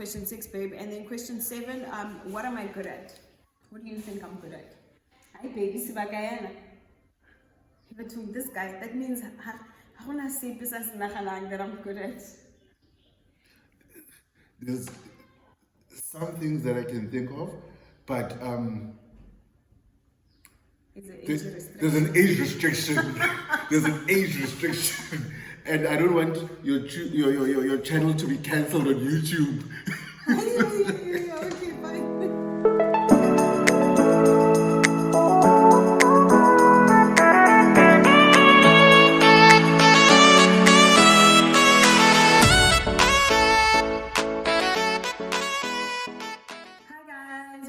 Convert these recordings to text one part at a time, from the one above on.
Question 6, babe. And then question 7, what am I good at? What do you think I'm good at? Hi, baby, Sibagayana. But this guy, that means I want to say business that I'm good at. There's some things that I can think of, but there's an age restriction. There's an age restriction, and I don't want your channel to be cancelled on YouTube. Okay, bye.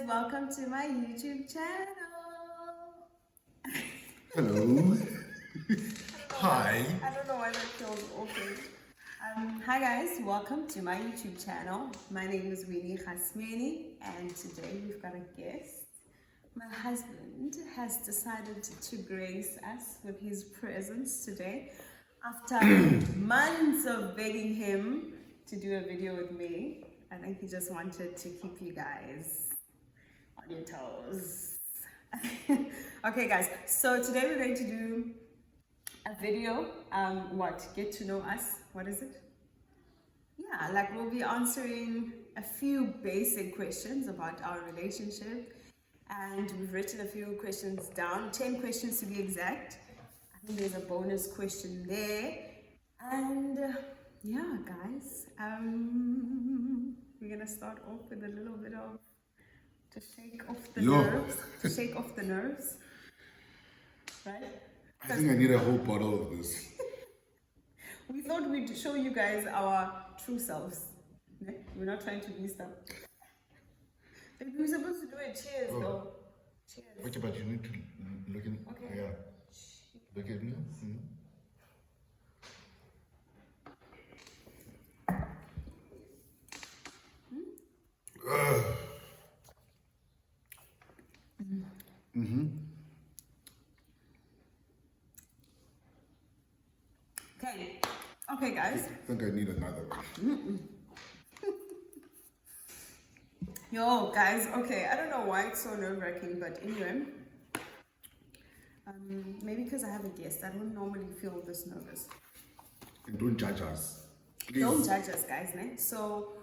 Welcome to my YouTube channel. Hello. Hi. I don't know why that feels awkward. Hi guys, welcome to my YouTube channel. My name is Winnie Khasmeni, and today we've got a guest. My husband has decided to grace us with his presence today after months of begging him to do a video with me. I think he just wanted to keep you guys on your toes. Okay guys, so today we're going to do a video, get to know us. What is it? Yeah, like we'll be answering a few basic questions about our relationship, and we've written a few questions down, 10 questions to be exact. I think there's a bonus question there, and yeah guys, we're gonna start off with a little bit of to shake off the nerves, right? I think I need a whole bottle of this. We thought we'd show you guys our true selves. We're not trying to be stuff. Maybe we're supposed to do a cheers though. Cheers. Okay, but you need to look in. Okay. Yeah. Look at me. Okay, guys. I think I need another one. Yo, guys. Okay, I don't know why it's so nerve-wracking, but anyway, maybe because I have a guest, I don't normally feel this nervous. And don't judge us. Please. Don't judge us, guys. Ne? So,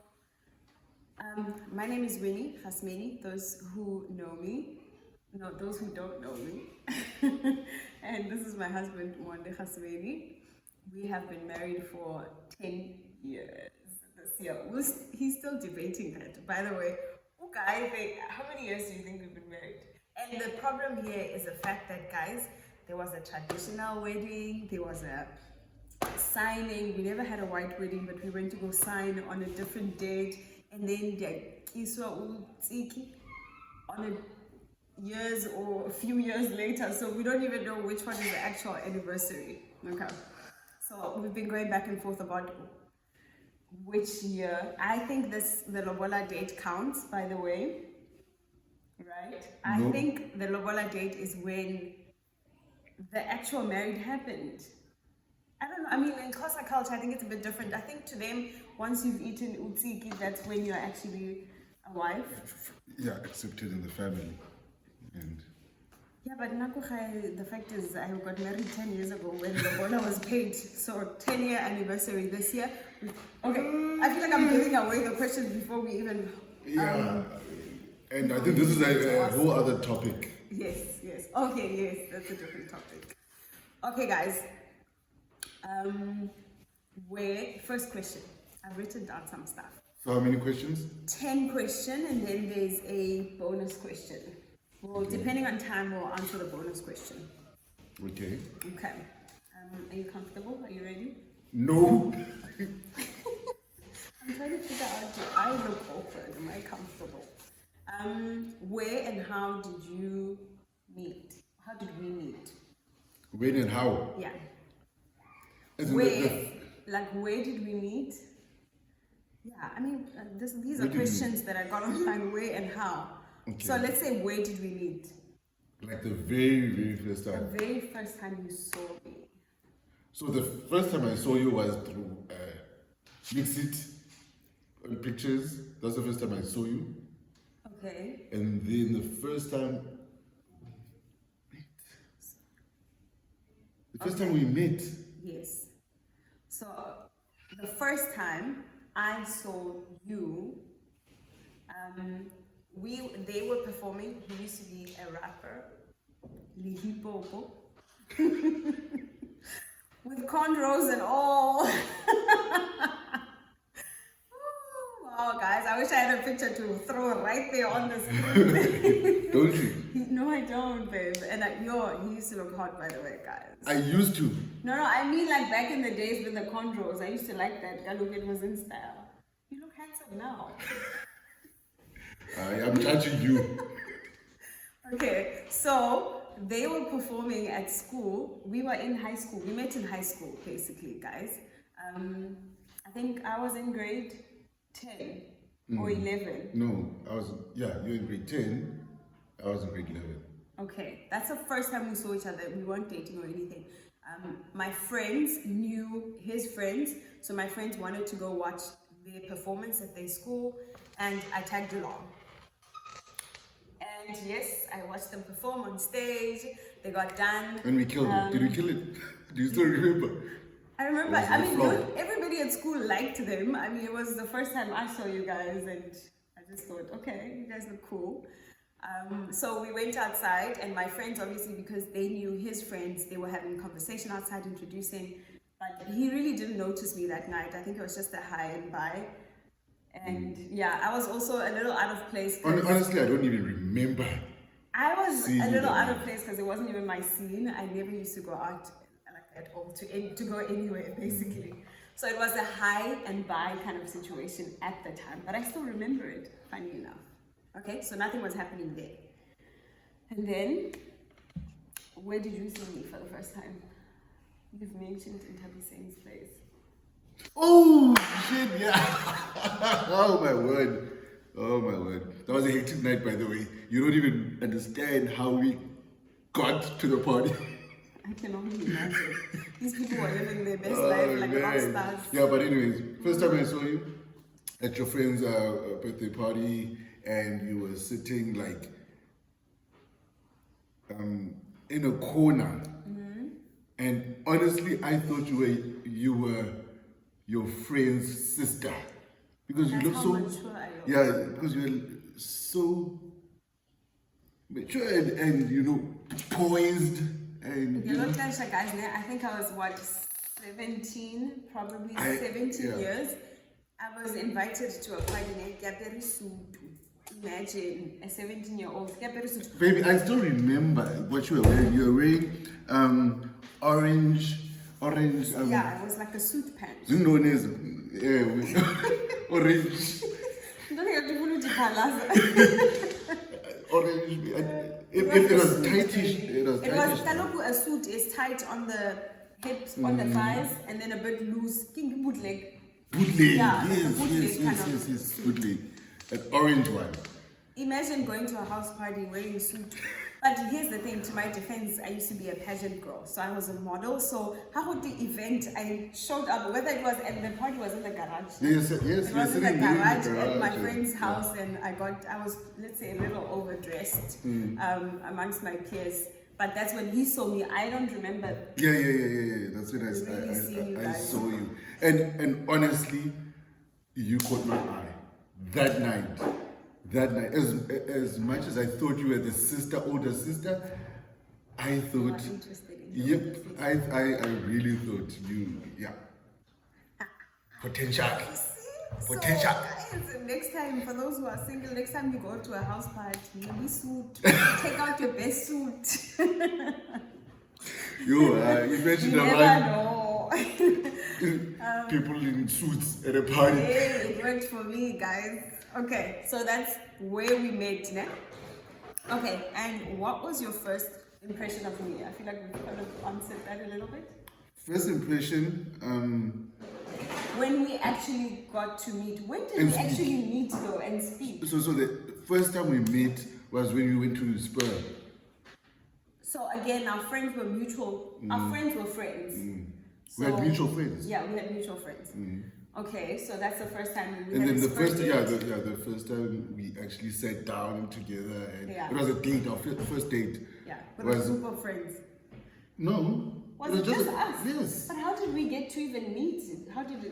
my name is Winnie Khasmeni. Those who know me, those who don't know me, and this is my husband, Mwande Khasmeni. We have been married for 10 years this year. He's still debating that. By the way, okay, how many years do you think we've been married? And the problem here is the fact that, guys, there was a traditional wedding, there was a signing. We never had a white wedding, but we went to go sign on a different date. And then on a years or a few years later. So we don't even know which one is the actual anniversary. Okay. So we've been going back and forth about which year. I think the Lobola date counts, by the way, right? I think the Lobola date is when the actual marriage happened. I don't know. I mean, in Xhosa culture, I think it's a bit different. I think to them, once you've eaten utsiki, that's when you're actually a wife. Yeah, accepted in the family. And yeah, but the fact is, I got married 10 years ago when the boiler was paid. So 10-year anniversary this year. Okay, I feel like I'm giving away the questions before we even. Yeah, and I think this is a whole other topic. Yes. Okay, yes, that's a different topic. Okay, guys. First question. I've written down some stuff. So how many questions? 10 questions, and then there's a bonus question. Well, depending on time, we'll answer the bonus question. Okay. Okay. Are you comfortable? Are you ready? No. I'm trying to figure out, do I look awkward? Am I comfortable? Where and how did you meet? How did we meet? When and how? Yeah. Where did we meet? Yeah, I mean, these are questions that I got online. Where and how? Okay. So let's say, where did we meet? Like the very, very first time. The very first time you saw me. So the first time I saw you was through Mixit. on pictures. That's the first time I saw you. Okay. And then the first time we met. Yes. So the first time I saw you, they were performing. He used to be a rapper, Lihipopo, with cornrows and all. Wow, guys, I wish I had a picture to throw right there on the screen. Don't you? No, I don't, babe. And he used to look hot, by the way, guys. I used to. No, I mean like back in the days with the cornrows. I used to like that. Look, it was in style. You look handsome now. I am judging you. Okay, so they were performing at school. We were in high school. We met in high school, basically, guys. I think I was in grade 10 or 11. No, you were in grade 10. I was in grade 11. Okay, that's the first time we saw each other. We weren't dating or anything. My friends knew his friends, so my friends wanted to go watch their performance at their school, and I tagged along. And yes, I watched them perform on stage. They got done. And we killed it. Did we kill it? Do you still remember? I remember. I mean, everybody at school liked them. I mean, it was the first time I saw you guys, and I just thought, okay, you guys look cool. So we went outside, and my friends, obviously, because they knew his friends, they were having a conversation outside, introducing. But he really didn't notice me that night. I think it was just a hi and bye. And yeah, I was also a little out of place. Honestly, I don't even remember. I was a little out of place because it wasn't even my scene. I never used to go out like that all to go anywhere, basically. So it was a hi and bye kind of situation at the time. But I still remember it, funny enough. Okay, so nothing was happening there. And then, where did you see me for the first time? You've mentioned in Tabi Singh's place. Oh, shit, yeah. Oh, my word. Oh, my word. That was a hectic night, by the way. You don't even understand how we got to the party. I can only imagine. These people were living their best life like rock stars. Yeah, but anyways, first time I saw you at your friend's birthday party, and you were sitting like in a corner. And honestly, I thought you were your friend's sister, because you look so mature I look. Yeah, because you're so mature and you know, poised and you look like a guys. I think I was 17, probably 17 years. I was invited to a party named Kaperi Suit. Imagine a 17-year-old Kaperi Suit. Baby, I still remember what you were wearing. You were wearing orange. Yeah, it was like a suit pants. Known as orange. Orange. It was tightish. It was Kaloku, a suit is tight on the hips, on the thighs, and then a bit loose. King bootleg. Bootleg. Yeah, Yes. Bootleg. An orange one. Imagine going to a house party wearing a suit. But here's the thing, to my defense, I used to be a pageant girl, so I was a model. So how would the event, I showed up, whether it was, and the party was in the garage. Yes. It was in the garage at my friend's house, and I was, let's say, a little overdressed amongst my peers. But that's when he saw me. I don't remember. Yeah. That's when I saw you. And honestly, you caught my eye that night. As much as I thought you were the older sister, I thought, I really thought you, potential. So guys, next time, for those who are single, next time you go to a house party, maybe suit, take out your best suit. You mentioned you never know. People in suits at a party. Hey, it worked for me, guys. Okay, so that's where we met, ne? Okay, and what was your first impression of me? I feel like we've kind of answered that a little bit. First impression, when we actually got to meet, when did we actually meet though and speak? So the first time we met was when we went to Spur. So again, our friends were mutual. Our friends were friends. We had mutual friends. Yeah, we had mutual friends. Okay, so that's the first time we And had then this the first, date. the first time we actually sat down together, and Yeah. it was a date. Our first date. Yeah, It with a was group of friends. no. Was it just a- us? Yes. But how did we get to even meet? How did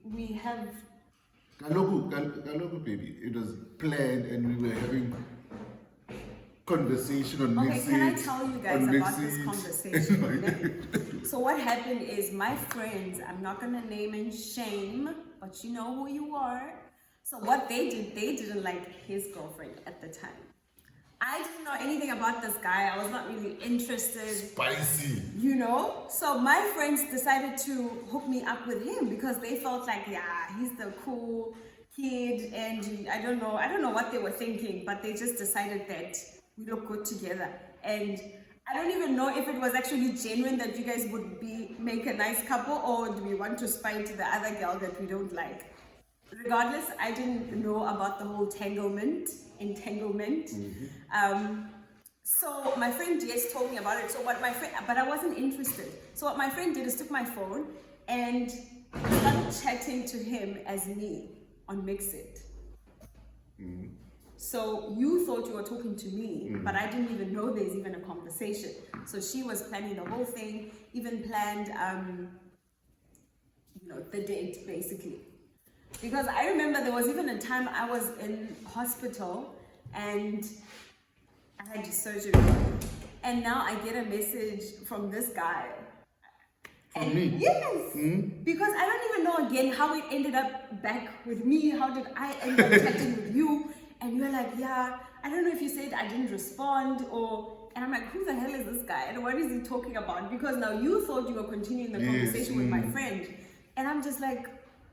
we have... Kaloku, baby. It was planned, and we were having conversation on Okay, next can I seat, tell you guys on about next this seat. conversation? Okay? So what happened is my friends, I'm not gonna name and shame, but you know who you are. So what they didn't like his girlfriend at the time. I didn't know anything about this guy. I was not really interested. Spicy. You know, so my friends decided to hook me up with him because they felt like, yeah, he's the cool kid, and I don't know what they were thinking, but they just decided that we look good together. And I don't even know if it was actually genuine that you guys would make a nice couple, or do we want to spite the other girl that we don't like. Regardless, I didn't know about the whole entanglement. So my friend Jess told me about it. But I wasn't interested. So what my friend did is took my phone and started chatting to him as me on Mixit. So you thought you were talking to me, but I didn't even know there's even a conversation. So she was planning the whole thing, even planned, the date basically. Because I remember there was even a time I was in hospital and I had surgery, and now I get a message from this guy. From me? Yes! Because I don't even know again how it ended up back with me. How did I end up chatting with you? And you're like, yeah, I don't know if you said I didn't respond or... And I'm like, who the hell is this guy? And what is he talking about? Because now you thought you were continuing the conversation with my friend. And I'm just like,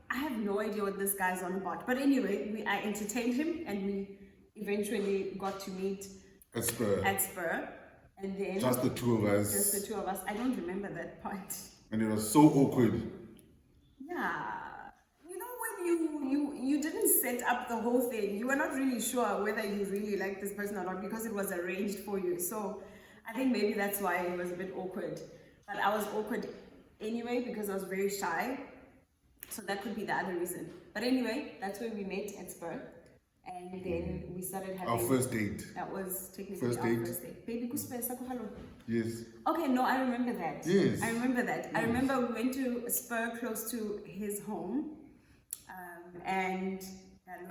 I have no idea what this guy's on about. But anyway, I entertained him and we eventually got to meet At Spur. And then just the two of us. Just the two of us. I don't remember that part. And it was so awkward. Yeah. You know when you didn't set up the whole thing, you were not really sure whether you really liked this person or not because it was arranged for you. So I think maybe that's why it was a bit awkward. But I was awkward anyway because I was very shy. So that could be the other reason. But anyway, that's where we met at Spur. And then we started having... Our first date. That was technically our first date. Baby, hello. Yes. Okay, no, I remember that. Yes. I remember that. Yes. I remember we went to Spur close to his home. And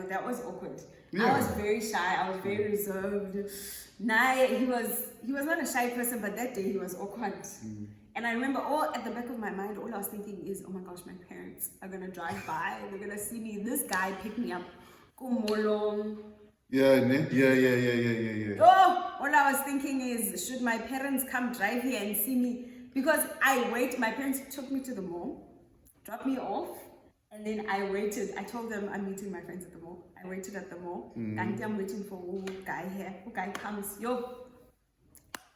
that was awkward. Yeah. I was very shy. I was very reserved. He was not a shy person, but that day he was awkward. And I remember at the back of my mind, all I was thinking is, oh my gosh, my parents are going to drive by. They're going to see me. This guy picked me up. Yeah. Oh, all I was thinking is, should my parents come drive here and see me? Because my parents took me to the mall, dropped me off, and then I waited. I told them I'm meeting my friends at the mall. I waited at the mall. And I'm waiting for guy here. Guy comes.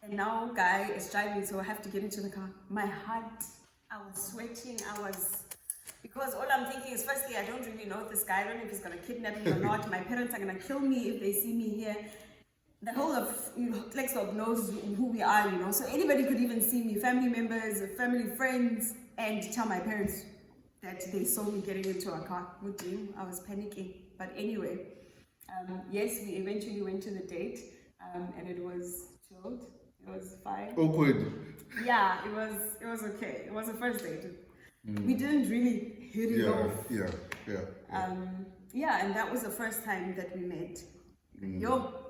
And now guy is driving, so I have to get into the car. My heart, I was sweating. Because all I'm thinking is, firstly, I don't really know this guy. I don't know if he's going to kidnap me or not. My parents are going to kill me if they see me here. The whole of Klexop knows who we are, So anybody could even see me, family members, family friends, and tell my parents that they saw me getting into a car. I was panicking. But anyway, yes, we eventually went to the date, and it was chilled. It was fine. Awkward. Yeah, it was okay. It was a first date. We didn't really hit it off. Yeah, and that was the first time that we met.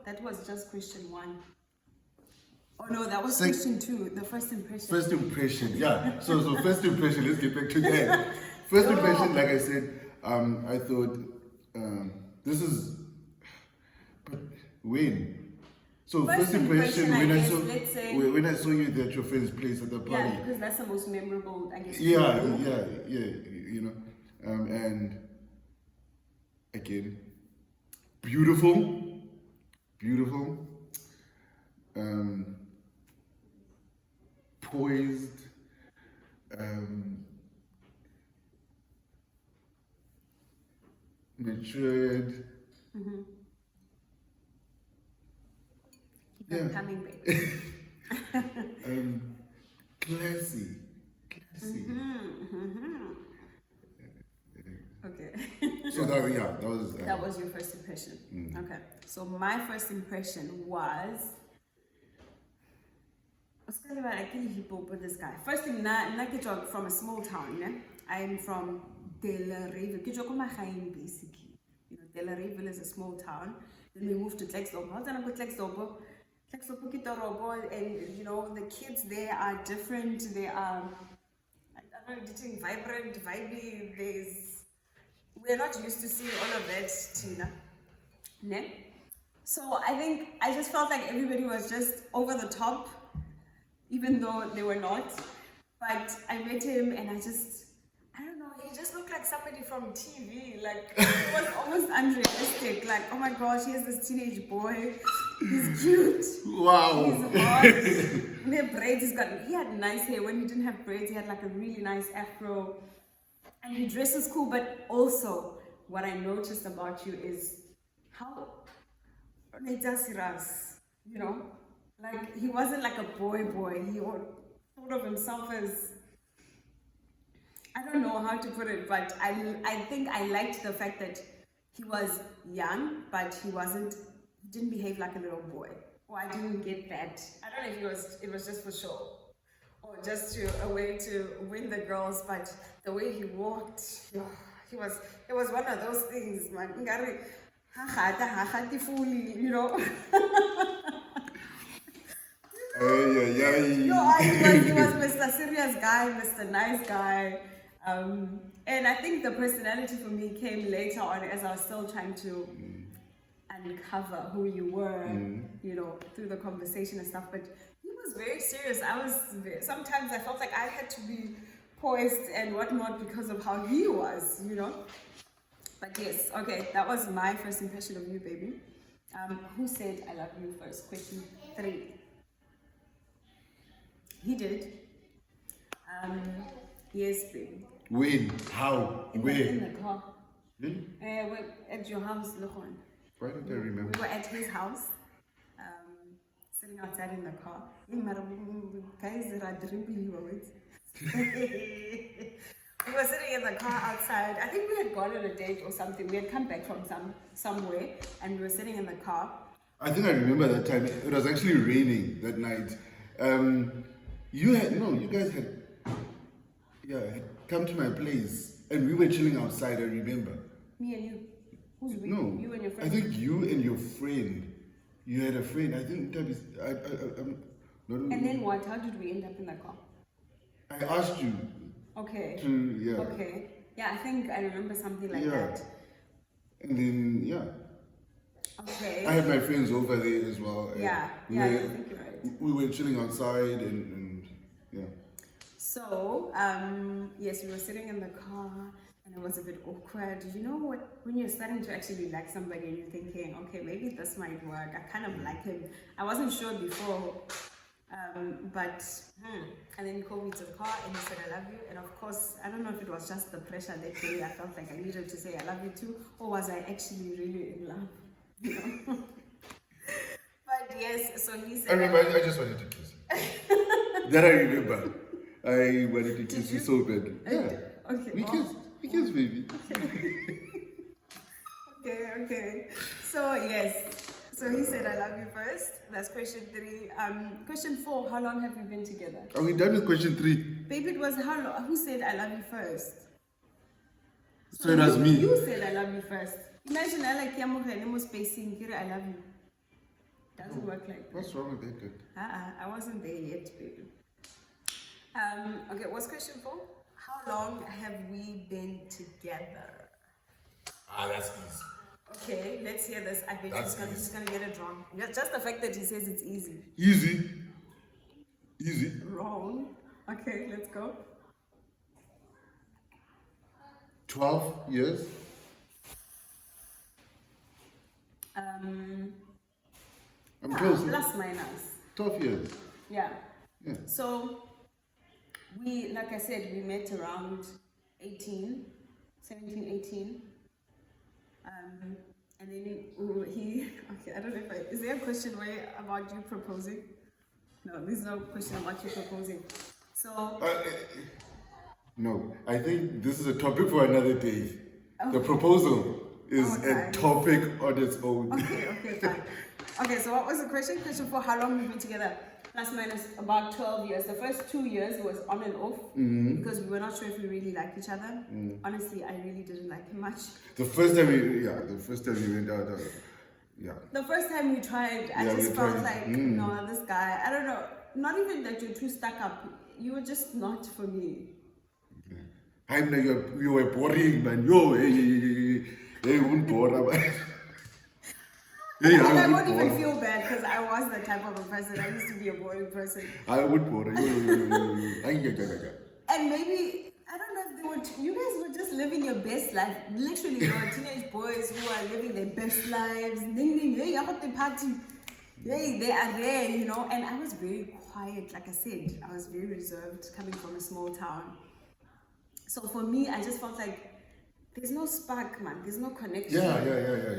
That was just question 1. Oh no, that was question 2, the first impression. First impression, yeah. So first impression, let's get back to that. First impression, like I said, I thought, this is, but when? So first impression when I saw you at your friend's place at the party. Yeah, because that's the most memorable, I guess. Yeah, and again, beautiful, poised, matured. Yeah. Coming back. Classy. So that, yeah, that was. That was your first impression. Okay. So my first impression was. What's going about actually hip-hop with this guy? First thing, I'm from a small town. Yeah? I am from Delareyville. Basically. You know, Delareyville is a small town. Then we moved to Klerksdorp. How did I go Klerksdorp? And you know, the kids there are different. They are, I don't know, getting vibrant, vibey. We're not used to seeing all of that, Tina. Ne? So I think I just felt like everybody was just over the top, even though they were not. But I met him and I don't know, he just looked like somebody from TV. Like, it was almost unrealistic. Like, oh my gosh, here's this teenage boy. He's cute. Wow. He's hot. He had braids. He had nice hair. When he didn't have braids, he had like a really nice afro. And he dresses cool, but also what I noticed about you is how you know, like he wasn't like a boy. He thought of himself as, I don't know how to put it, but I think I liked the fact that he was young, but he didn't behave like a little boy. Or I didn't get that. I don't know if it was just for show or just a way to win the girls, but the way he walked, it was one of those things, man. You know. He was Mr. Serious guy, Mr. Nice guy. And I think the personality for me came later on as I was still trying to uncover who you were, you know, through the conversation and stuff. But he was very serious. Sometimes I felt like I had to be poised and whatnot because of how he was, you know. But yes, okay, that was my first impression of you, baby. Who said I love you first? Question 3. He did. Yes, baby. When? How? Where? In the car. Really? At your house, Lochon. Why don't I remember? We were at his house, sitting outside in the car. Guys, there are dribbling words. We were sitting in the car outside. I think we had gone on a date or something. We had come back from somewhere, and we were sitting in the car. I think I remember that time. It was actually raining that night. You guys had come to my place, and we were chilling outside. I remember. Me and you. Who's we? No, You and your friend. I think you and your friend. You had a friend. I think that is. I'm not. And then what? How did we end up in the car? I asked you. Okay. To Okay. Yeah, I think I remember something like Yeah. that. And then Okay. I had my friends over there as well. and Yeah. we Yeah, were- I think you're right. We were chilling outside and yeah. So, yes, we were sitting in the car and it was a bit awkward. You know what? When you're starting to actually like somebody and you're thinking, okay, maybe this might work. I kind of like him. I wasn't sure before, but and then he called me to the car and he said, I love you. And of course, I don't know if it was just the pressure that day. I felt like I needed to say I love you too, or was I actually really in love? You know? But yes, so he said. I remember. I just wanted to kiss you. That I remember. I wanted to kiss you so bad. Yeah. Okay. We kissed. We kissed, baby. Okay. So yes. So he said, I love you first. That's question 3. Question 4, how long have you been together? Are we done with question 3? Baby, it was how long? Who said I love you first? So it was me. You said I love you first. Imagine I like Yamu spacing here, I love you. Doesn't work like that. What's wrong with that? Kid? I wasn't there yet, baby. Okay, what's question 4? How long have we been together? That's easy. Okay, let's hear this. I bet he's gonna get it wrong. Just the fact that he says it's easy. Easy. Wrong. Okay, let's go. 12 years. I'm close. Plus minus. 12 years. Yeah. Yeah. So we, like I said, we met around 17, 18. And then okay, I don't know is there a question about you proposing? No, there's no question about you proposing. So, No, I think this is a topic for another day. The proposal is Okay. a topic on its own. Okay, fine. Okay, so what was the question? Question for how long we've been together? Plus minus about 12 years. The first 2 years was on and off because we were not sure if we really liked each other. Honestly, I really didn't like him much. The first time we went out, yeah. The first time we tried, I just felt like, no, this guy, I don't know, not even that you're too stuck up. You were just not for me. I'm like, you were boring, man. Yo, hey, won't bore, man. Hey, I won't even feel bad because I was the type of a person. I used to be a boring person. I would bore. And maybe, I don't know if they were, you guys were just living your best life. Literally, you were teenage boys who are living their best lives. Ding, ding, hey, I got the party. Hey, they are there, you know. And I was very quiet, like I said. I was very reserved coming from a small town. So for me, I just felt like there's no spark, man. There's no connection. Yeah.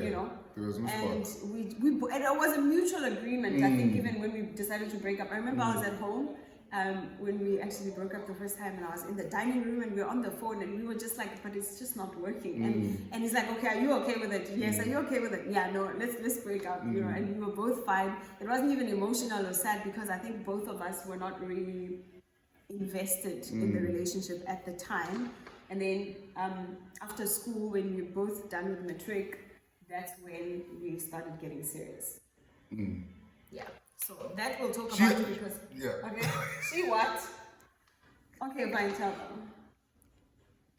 You know? There was no and spark. And it was a mutual agreement. I think even when we decided to break up, I remember I was at home when we actually broke up the first time, and I was in the dining room and we were on the phone and we were just like, but it's just not working. And he's like, okay, are you okay with it? Yes. Are you okay with it? Yeah, no, let's break up. You know, and we were both fine. It wasn't even emotional or sad because I think both of us were not really invested in the relationship at the time. And then after school, when we were both done with matric, that's when we started getting serious. Yeah. So that we'll talk about because okay. She what? Okay, fine, tell them.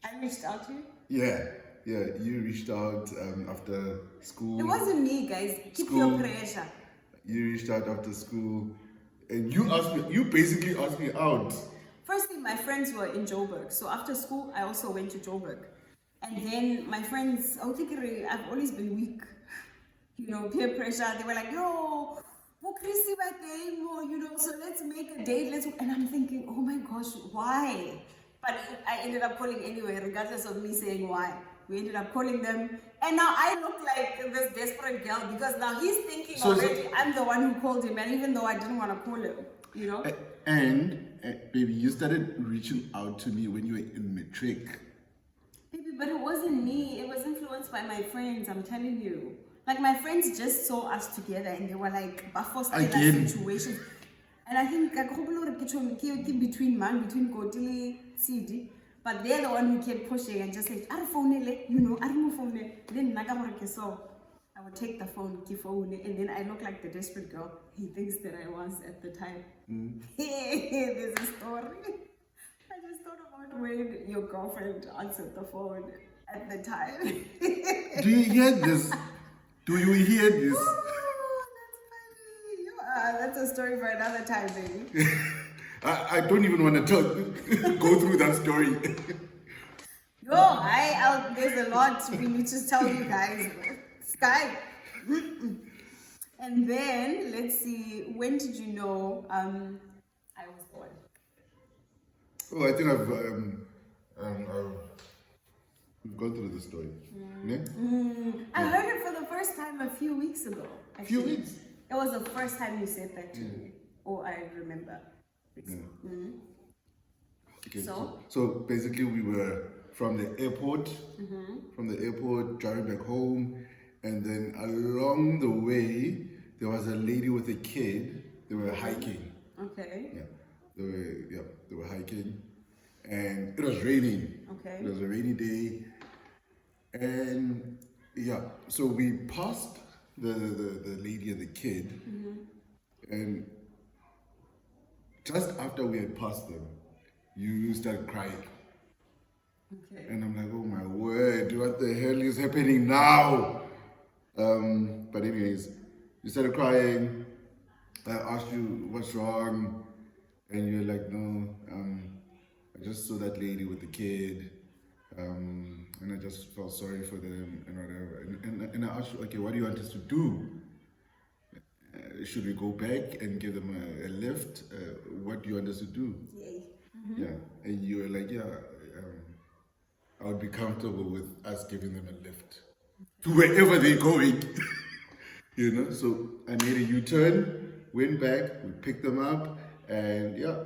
I reached out to you? Yeah, you reached out after school. It wasn't me, guys. Keep your pressure. You reached out after school and you basically asked me out. Firstly, my friends were in Joburg. So after school, I also went to Joburg. And then my friends, I've always been weak. You know, peer pressure. They were like, yo, you know, so let's make a date. And I'm thinking, oh my gosh, why? But I ended up calling anyway, regardless of me saying why. We ended up calling them. And now I look like this desperate girl because now he's thinking already I'm the one who called him. And even though I didn't want to call him, you know? And baby, you started reaching out to me when you were in matric. Baby, but it wasn't me. It was influenced by my friends, I'm telling you. Like my friends just saw us together and they were like, Again. situations. And I think between Kotili, CD, but they're the one who kept pushing and just like, you know, then so I would take the phone, and then I look like the desperate girl he thinks that I was at the time. There's a story. I just thought about when your girlfriend answered the phone at the time. Do you hear this? Do you hear this? Oh, that's funny. That's a story for another time, baby. I don't even want to go through that story. There's a lot we need to tell you guys. Sky. And then, let's see, when did you know I was born? Oh, I think we've gone through the story. Yeah? I heard it for the first time a few weeks ago. A few weeks? It was the first time you said that to me. Or I remember. Okay, so basically we were from the airport, driving back home, and then along the way there was a lady with a kid. They were hiking. Okay. Yeah, they were hiking, and it was raining. Okay. It was a rainy day, and so we passed the lady and the kid, and just after we had passed them, you started crying. Okay. And I'm like, oh my word, what the hell is happening now? But anyways, you started crying. I asked you what's wrong, and you're like, no, I just saw that lady with the kid, and I just felt sorry for them and whatever. And I asked you, okay, what do you want us to do? Should we go back and give them a lift? What do you want us to do? Yay. Yeah, and you were like, I would be comfortable with us giving them a lift to wherever they're going. You know, so I made a U-turn, went back, we picked them up, and Guys,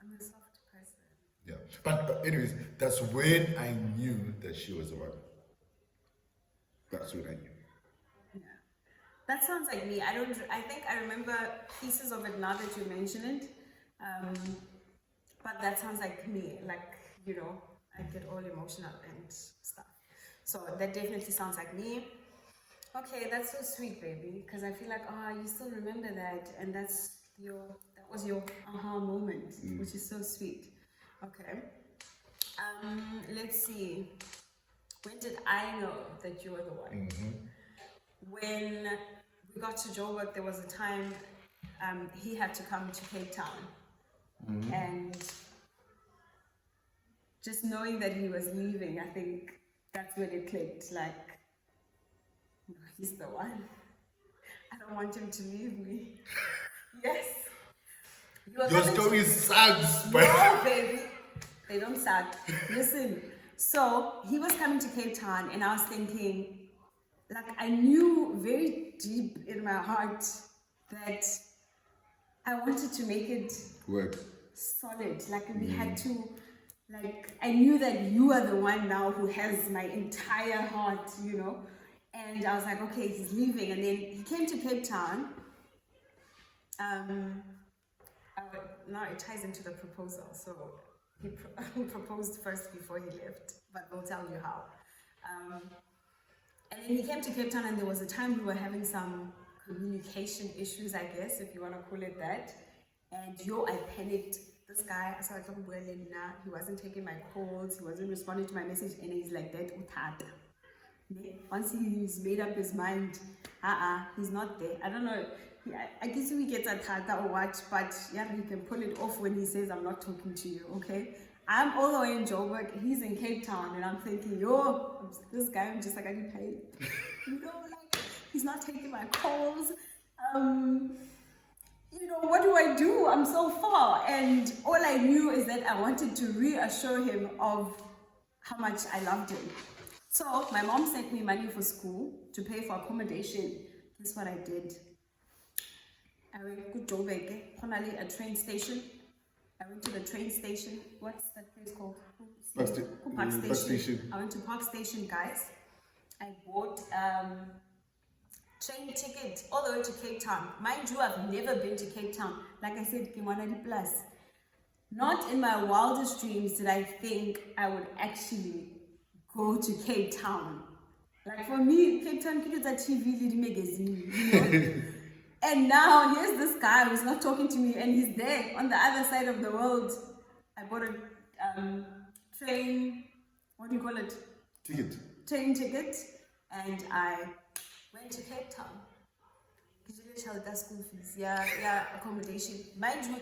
I'm a soft person. yeah. But anyways, that's when I knew that she was the one. That's when I knew. Yeah. That sounds like me. I think I remember pieces of it now that you mention it. But that sounds like me. Like, I get all emotional and stuff. So that definitely sounds like me. Okay, that's so sweet, baby. Because I feel like, you still remember that, and that was your aha moment, which is so sweet. Okay. Let's see. When did I know that you were the one? When we got to Joburg, there was a time he had to come to Cape Town, and just knowing that he was leaving, I think that's when it clicked. Like, no, he's the one. I don't want him to leave me. Yes. Your story sucks, but no, baby. They don't suck. Listen. So he was coming to Cape Town, and I was thinking, like, I knew very deep in my heart that I wanted to make it work. solid. Like, we had to, like, I knew that you are the one now who has my entire heart, And I was like, okay, he's leaving. And then he came to Cape Town. Now it ties into the proposal. So he proposed first before he left, but we'll tell you how. And then he came to Cape Town, and there was a time we were having some communication issues, I guess, if you want to call it that. And I panicked. This guy, I started talking to him, he wasn't taking my calls, he wasn't responding to my message, and he's like that, utata. Once he's made up his mind, he's not there. I don't know. I guess we get a tata or what, but yeah, he can pull it off when he says, I'm not talking to you, okay? I'm all the way in Joburg, he's in Cape Town, and I'm thinking, this guy, I'm just like, I need pay. Like, he's not taking my calls. What do I do? I'm so far. And all I knew is that I wanted to reassure him of how much I loved him. So my mom sent me money for school to pay for accommodation. Guess what I did? I went to Joburg, a train station. I went to the train station. What's that place called? Park Station. I went to Park Station, guys. I bought train ticket all the way to Cape Town. Mind you, I've never been to Cape Town. Like I said, Kimwanadi Plus. Not in my wildest dreams did I think I would actually go to Cape Town. Like, for me, Cape Town is a TV lead magazine, And now here's this guy who's not talking to me, and he's there on the other side of the world. I bought a train, what do you call it? Train ticket, and I went to Cape Town. School fees, accommodation. Mind you,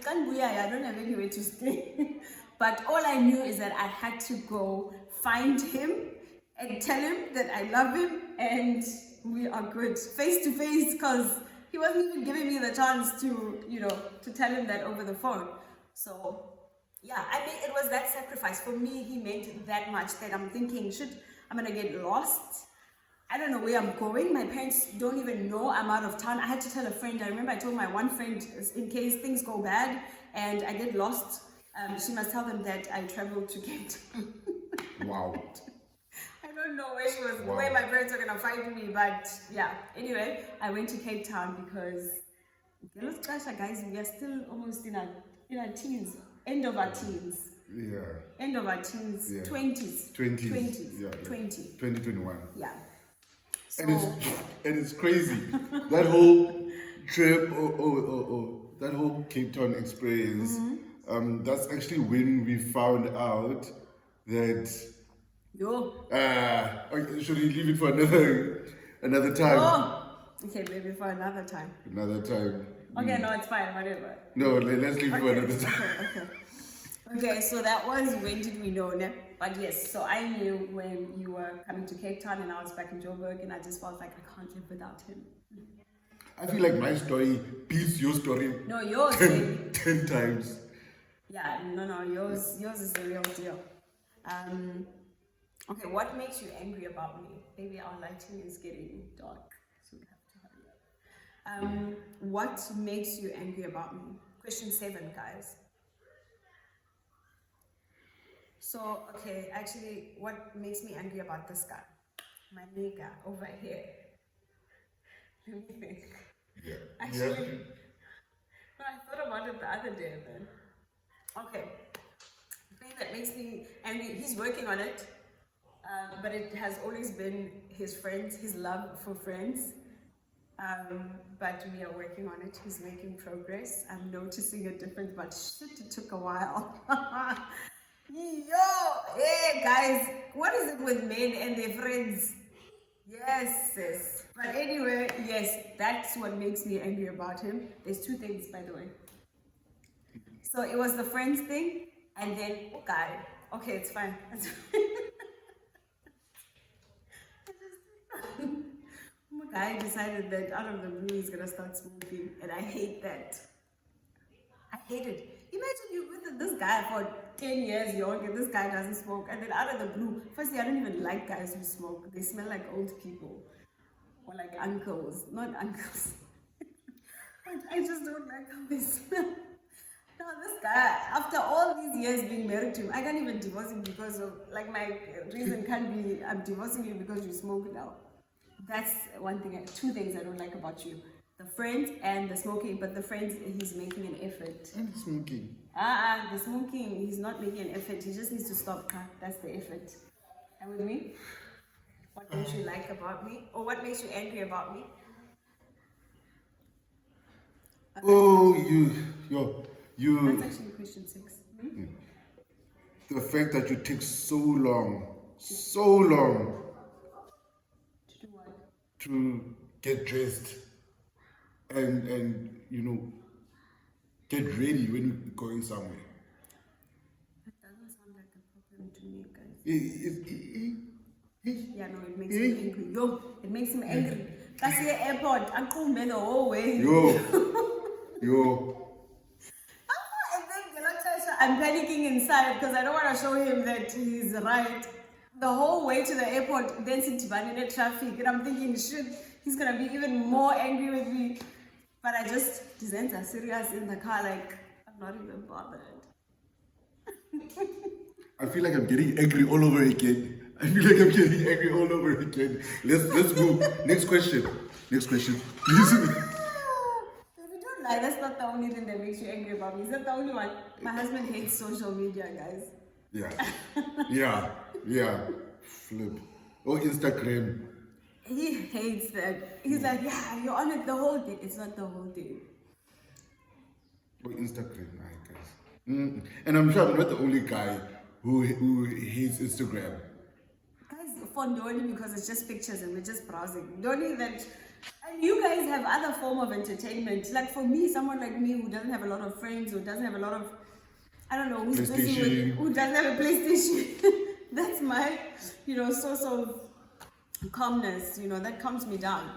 I don't have anywhere to stay. But all I knew is that I had to go find him and tell him that I love him and we are good, face to face, because he wasn't even giving me the chance to, to tell him that over the phone. So, yeah, it was that sacrifice. For me, he meant that much that I'm thinking, I'm going to get lost. I don't know where I'm going. My parents don't even know I'm out of town. I had to tell a friend. I remember I told my one friend, in case things go bad and I get lost, she must tell them that I traveled to Cape Town. Wow. I don't know where my parents are gonna find me, but yeah. Anyway, I went to Cape Town because, guys, we are still almost in our teens, end of our teens. Yeah. End of our teens, yeah. 20s. 20s. Yeah. 2021. Yeah. So, and it's crazy. That whole trip, that whole Cape Town experience, that's actually when we found out that should we leave it for another time? Okay, maybe for another time. Another time. Okay, no, it's fine, whatever. No, let's leave it for another time. Okay, so that was when did we know, ne? But yes, so I knew when you were coming to Cape Town and I was back in Joburg, and I just felt like I can't live without him. I feel like my story beats your story. No, yours 10 times. Yeah, no, yours is the real deal. Okay, what makes you angry about me? Maybe our lighting is getting dark, so we have to hurry up. What makes you angry about me? Question 7, guys. So, okay, actually, what makes me angry about this guy? My nigga over here. Let me think. Yeah. Actually, no, I thought about it the other day, man. Okay, the thing that makes me angry, he's working on it, but it has always been his friends, his love for friends. But we are working on it. He's making progress. I'm noticing a difference, but shit, it took a while. Yo, hey guys, what is it with men and their friends? Yes, sis. But anyway, yes, that's what makes me angry about him. There's two things, by the way. So it was the friends thing, and then guy. Okay, it's fine. Guy decided that out of the blue he's gonna start smoking, and I hate that. I hate it. Imagine you with this guy for 10 years young and this guy doesn't smoke, and then out of the blue, firstly, I don't even like guys who smoke. They smell like old people or like uncles, not uncles. I just don't like how they smell. Now this guy, after all these years being married to him, I can't even divorce him because of, like, my reason can't be, I'm divorcing you because you smoke now. That's one thing, two things I don't like about you. The friends and the smoking, but the friends, he's making an effort. And smoking. The smoking, he's not making an effort. He just needs to stop. That's the effort. Are you with me? What don't you like about me? Or what makes you angry about me? Oh, you. That's actually question 6. The fact that you take so long To do what? to get dressed and get ready when you're going somewhere. That doesn't sound like a problem to me, guys. Yeah, no, it makes me angry. Yo, it makes him angry. That's the airport. I'm cool, man, the whole way. Yo. And then I'm panicking inside because I don't want to show him that he's right. The whole way to the airport, then sit in the traffic, and I'm thinking, shit, he's gonna be even more angry with me. But I just present as serious in the car, like I'm not even bothered. I feel like I'm getting angry all over again. Let's go. Next question. Please. If you don't lie, that's not the only thing that makes you angry about me. Is that the only one? My husband hates social media, guys. Yeah. Flip. Oh, Instagram. He hates that. He's like, yeah, you're on it the whole day. It's not the whole day. Oh, Instagram, I guess. And I'm sure I'm not the only guy who hates Instagram. Guys, fun only because it's just pictures and we're just browsing. Don't that. And you guys have other form of entertainment. Like for me, someone like me who doesn't have a lot of friends, who doesn't have a lot of, I don't know, who's busy with, who doesn't have a PlayStation. That's my, source of calmness. That calms me down.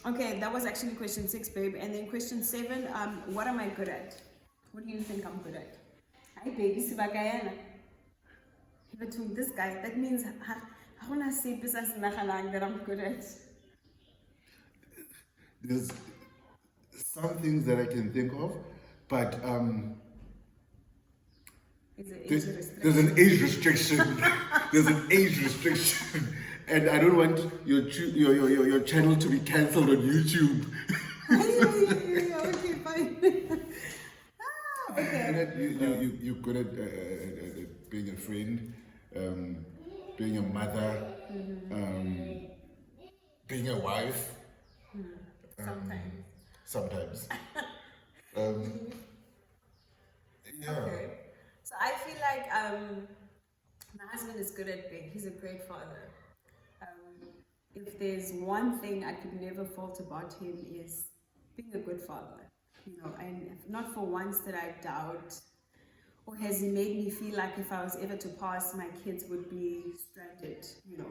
Okay, that was actually question 6, babe. And then question 7, what am I good at? What do you think I'm good at? Hi, baby, Sibagayana. But this guy, that means I want to say business that I'm good at. There's some things that I can think of, but there's an age restriction. There's an age restriction, and I don't want your channel to be cancelled on YouTube. Okay, fine. Okay. You're good at being a friend, being a mother, being a wife. Sometimes. Yeah. Okay. So I feel like my husband is good at being. He's a great father. If there's one thing I could never fault about him is being a good father. And not for once did I doubt, or has he made me feel like if I was ever to pass, my kids would be stranded.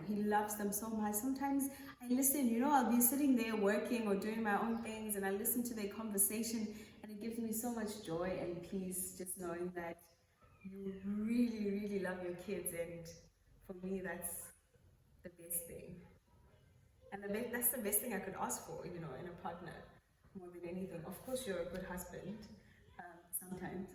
He loves them so much. Sometimes I listen, I'll be sitting there working or doing my own things and I listen to their conversation and it gives me so much joy and peace just knowing that you really, really love your kids, and for me that's the best thing. And that's the best thing I could ask for, in a partner, more than anything. Of course, you're a good husband, sometimes.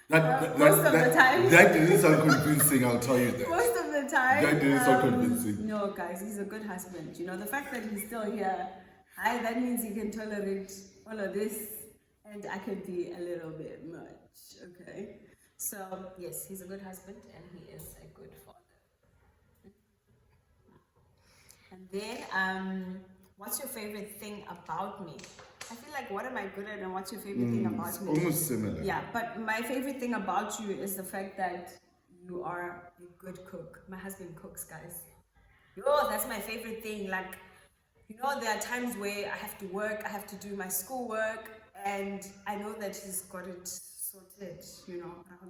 Most of the time. That didn't sound convincing, I'll tell you that. Most of the time. That didn't sound convincing. No, guys, he's a good husband. You know, the fact that he's still here, that means he can tolerate all of this, and I could be a little bit much, okay? So, yes, he's a good husband, and he is a good father. And then, what's your favorite thing about me? I feel like, what am I good at, and what's your favorite thing about me? Almost similar. Yeah, but my favorite thing about you is the fact that you are a good cook. My husband cooks, guys. Yo, that's my favorite thing. Like, you know, there are times where I have to work, I have to do my schoolwork, and I know that he's got it sorted, you know. I'm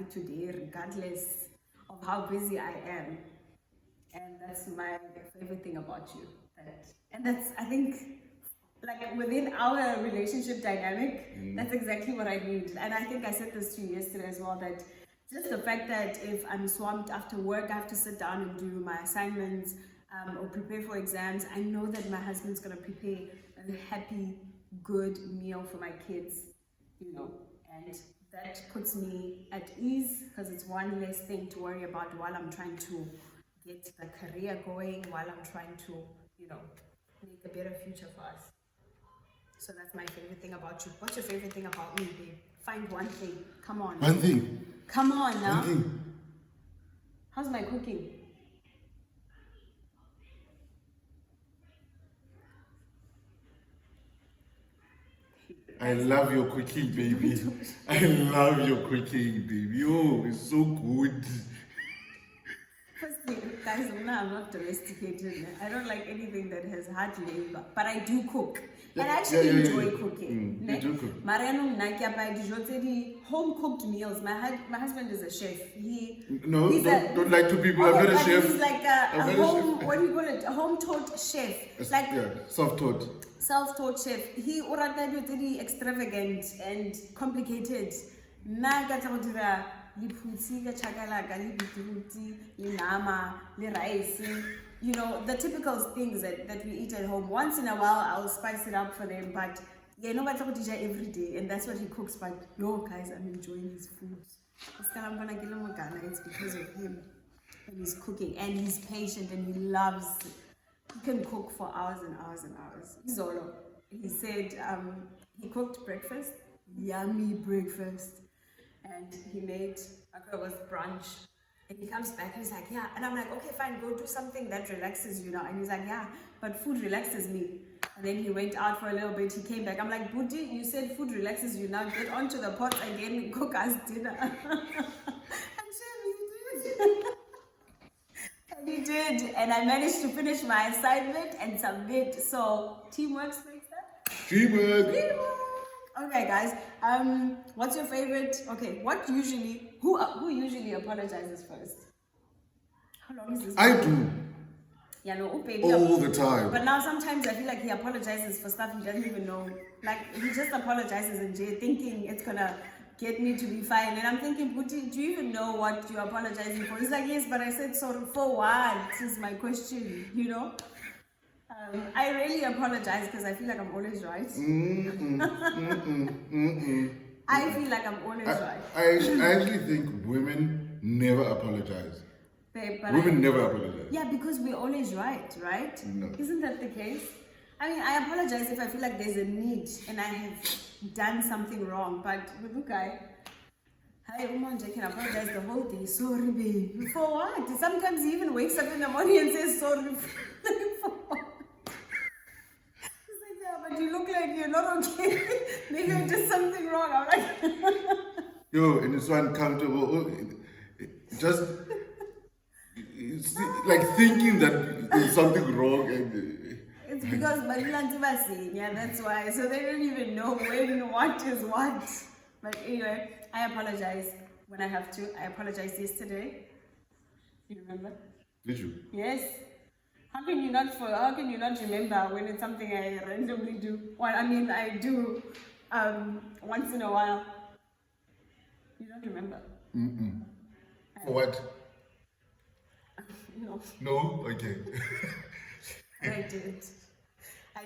today, regardless of how busy I am. And that's my favorite thing about you. And that's, I think, like within our relationship dynamic, that's exactly what I need. And I think I said this to you yesterday as well, that just the fact that if I'm swamped after work, I have to sit down and do my assignments or prepare for exams, I know that my husband's going to prepare a happy, good meal for my kids, you know, and that puts me at ease because it's one less thing to worry about while I'm trying to get the career going, while I'm trying to, you know, make a better future for us. So that's my favorite thing about you. What's your favorite thing about me, babe? Find one thing. Come on. One thing. Come on now. One thing. How's my cooking? I love your cooking, baby. I love your cooking, baby. Oh, it's so good. Firstly, guys, I'm not domesticated. I don't like anything that has hard labor, but I do cook. And I actually enjoy cooking. You do cook. Mariano home cooked meals. My husband is a chef. Don't lie to people. I'm not a chef. He's like a home, what do you call it? A home-taught chef. Like self-taught. Self-taught chef. He already extravagant and complicated. You know, the typical things that we eat at home. Once in a while, I'll spice it up for them, but yeah, nobody every day, and that's what he cooks. But yo, guys, I'm enjoying his food. It's because of him, and he's cooking, and he's patient, and he loves. He can cook for hours and hours and hours. Zolo, he said he cooked breakfast, yummy breakfast. And he made a girl with brunch. And he comes back and he's like, yeah. And I'm like, okay, fine, go do something that relaxes you now. And he's like, yeah, but food relaxes me. And then he went out for a little bit. He came back. I'm like, Budi, you said food relaxes you. Now get onto the pot again and cook us dinner. And he did. And he did. And I managed to finish my assignment and submit. So teamwork makes that? Teamwork. Okay, guys. What's your favorite? Okay, who usually apologizes first? How long is this? I do. Yeah, no, baby. All the time. But now sometimes I feel like he apologizes for stuff he doesn't even know. Like he just apologizes in jail, thinking it's gonna get me to be fine. And I'm thinking, Puti, do you even know what you're apologizing for? He's like, yes, but I said sorry for what? Is my question. You know. I really apologize because I feel like I'm always right. I feel like I'm always right. I actually think women never apologize. Babe, but women never apologize. Yeah, because we're always right? No. Isn't that the case? I mean, I apologize if I feel like there's a need and I have done something wrong. But with Lukai, I can apologize the whole day. Sorry, babe. For what? Sometimes he even wakes up in the morning and says sorry. For what? But you look like you're not okay. Maybe I did something wrong. I'm like, yo, and it's so uncomfortable. Just like thinking that there's something wrong. It's because yeah, that's why. So they don't even know when what is what. But anyway, I apologize when I have to. I apologized yesterday. You remember? Did you? Yes. How can you not remember when it's something I randomly do? Well, I mean, I do once in a while. You don't remember? For what? No. No? Okay. I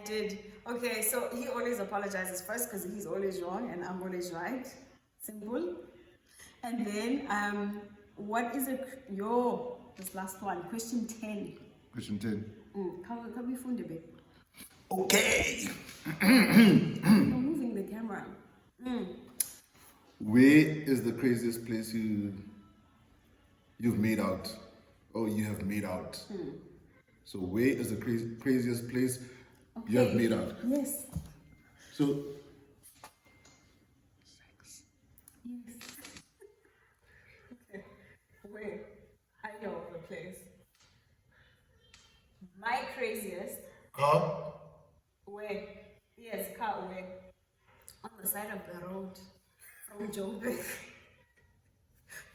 did. Okay, so he always apologizes first because he's always wrong and I'm always right. Simple. And then, what is this last one, question 10. Question 10. Can we find a bit? Okay. You're moving the camera. Where is the craziest place you've made out? Or you have made out? So where is the craziest place you have made out? Yes. So Yes. Okay. Where? I know the place. My craziest. car? Where? Yes, car where? On the side of the road from Joburg.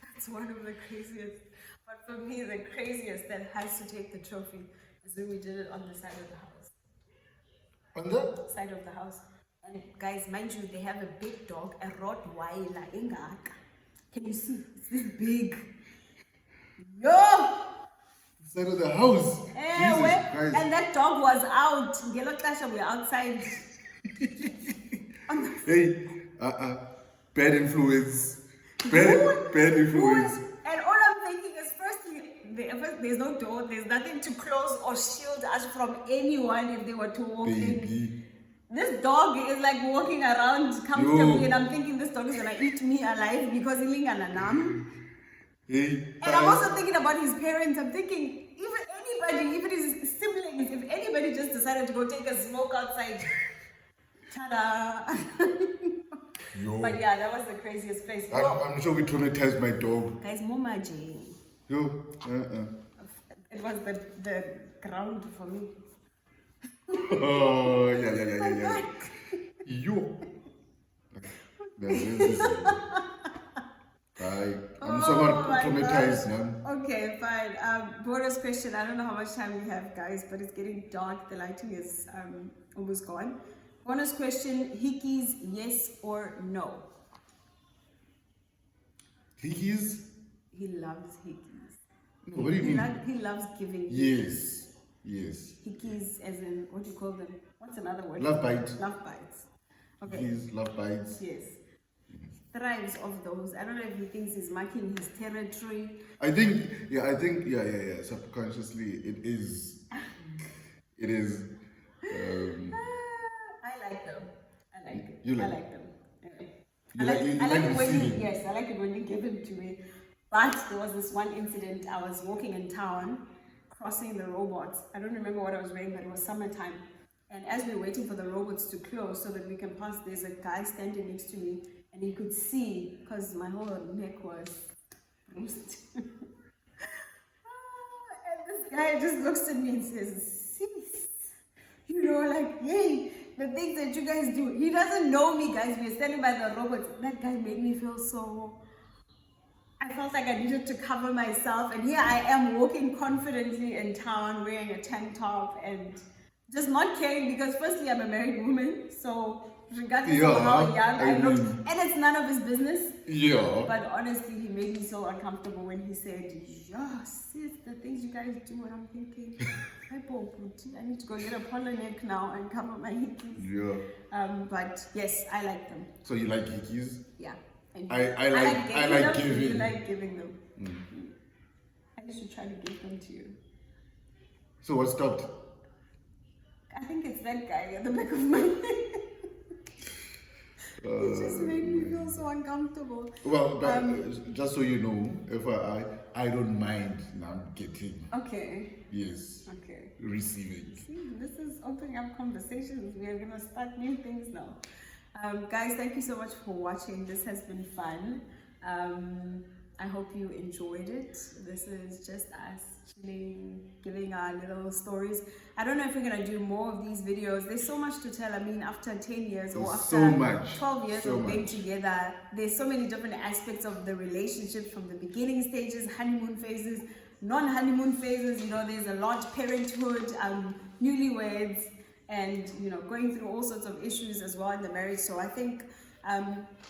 That's one of the craziest. But for me, the craziest that has to take the trophy is when we did it on the side of the house. On the Side of the house. And guys, mind you, they have a big dog, a Rottweiler, Engaka. Can you see? It's this big. Yo! side of the house. Jesus Christ. And that dog was out. Ngelo xesha we're outside. Hey, bad influence. Bad influence. And all I'm thinking is, firstly, there's no door, there's nothing to close or shield us from anyone if they were to walk in. Baby. This dog is like walking around comfortably, and I'm thinking this dog is gonna eat me alive because he's lingana nam. Hey, And I'm also thinking about his parents. I'm thinking, even his siblings, if anybody just decided to go take a smoke outside, ta-da. Yo. But yeah, that was the craziest place. I'm sure we traumatized my dog. Guys, Momaji. Yo, It was the ground for me. Oh, yeah. Yo. I'm somewhat traumatized, man. Okay, fine. Bonus question. I don't know how much time we have, guys, but it's getting dark. The lighting is almost gone. Bonus question. Hickeys, yes or no? Hickeys? He loves hickeys. No, what do you mean? He loves giving Yes. hickeys, as in, what do you call them? What's another word? Love bite. Love bites. Okay. Hickeys, love bites. Yes. Thrives of those. I don't know if he thinks he's marking his territory. I think, subconsciously, it is. I like them. You like I like them. Yeah. You like it when receiving. yes, I like it when you give them to me. But there was this one incident. I was walking in town, crossing the robots. I don't remember what I was wearing, but it was summertime. And as we were waiting for the robots to close so that we can pass, there's a guy standing next to me, and he could see because my whole neck was bruised. And this guy just looks at me and says, "Sis, yay, the things that you guys do." He doesn't know me, guys. We're standing by the robots. That guy made me feel so. I felt like I needed to cover myself, and here I am walking confidently in town, wearing a tank top and just not caring because firstly I'm a married woman, so regardless of how young I looked, and it's none of his business. Yeah. But honestly, he made me so uncomfortable when he said, "Yeah, sis, the things you guys do," and I'm thinking, I need to go get a polo neck now and cover my hickeys. Yeah. But yes, I like them. So you like hickeys? Yeah. I like giving. You like giving them. I should try to give them to you. So what stopped? I think it's that guy at the back of my head. It just made me feel so uncomfortable. Well, but just so you know, if I don't mind now getting. Okay. Yes. Okay. Receiving. See, this is opening up conversations. We are gonna start new things now. Guys, thank you so much for watching. This has been fun. I hope you enjoyed it. This is just us chilling, giving our little stories. I don't know if we're gonna do more of these videos. There's so much to tell. I mean, after 10 years or after so much. 12 years So of being much. together, there's so many different aspects of the relationship, from the beginning stages, honeymoon phases, non-honeymoon phases. There's a lot, parenthood, newlyweds, and going through all sorts of issues as well in the marriage. So I think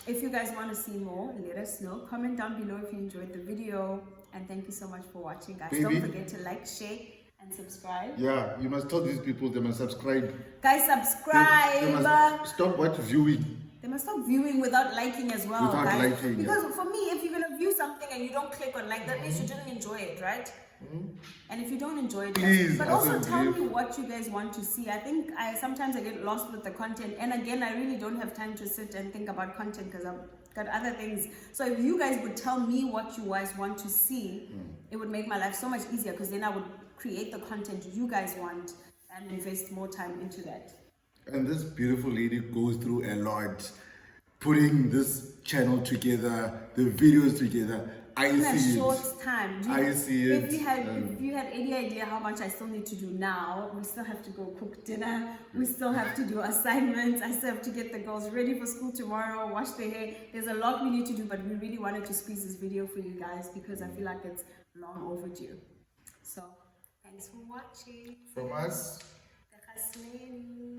if you guys want to see more, let us know. Comment down below if you enjoyed the video, and thank you so much for watching, guys. Baby. Don't forget to like, share and subscribe. Yeah, you must tell these people they must subscribe. Guys, subscribe. They must stop viewing. They must stop viewing without liking as well, Without guys. liking, Because for me, if you're gonna view something and you don't click on like, that means you didn't enjoy it, right? And if you don't enjoy it, Please, but also Asam, tell leave. me what you guys want to see. I think sometimes I get lost with the content, and again, I really don't have time to sit and think about content because I've got other things. So if you guys would tell me what you guys want to see, it would make my life so much easier, because then I would create the content you guys want and invest more time into that. And this beautiful lady goes through a lot, putting this channel together, the videos together. I In a see short it. time. I see it. If you had any idea how much I still need to do now, we still have to go cook dinner, we still have to do assignments, I still have to get the girls ready for school tomorrow, wash their hair. There's a lot we need to do, but we really wanted to squeeze this video for you guys because I feel like it's long overdue. So, thanks for watching. From us. The Khasmeni.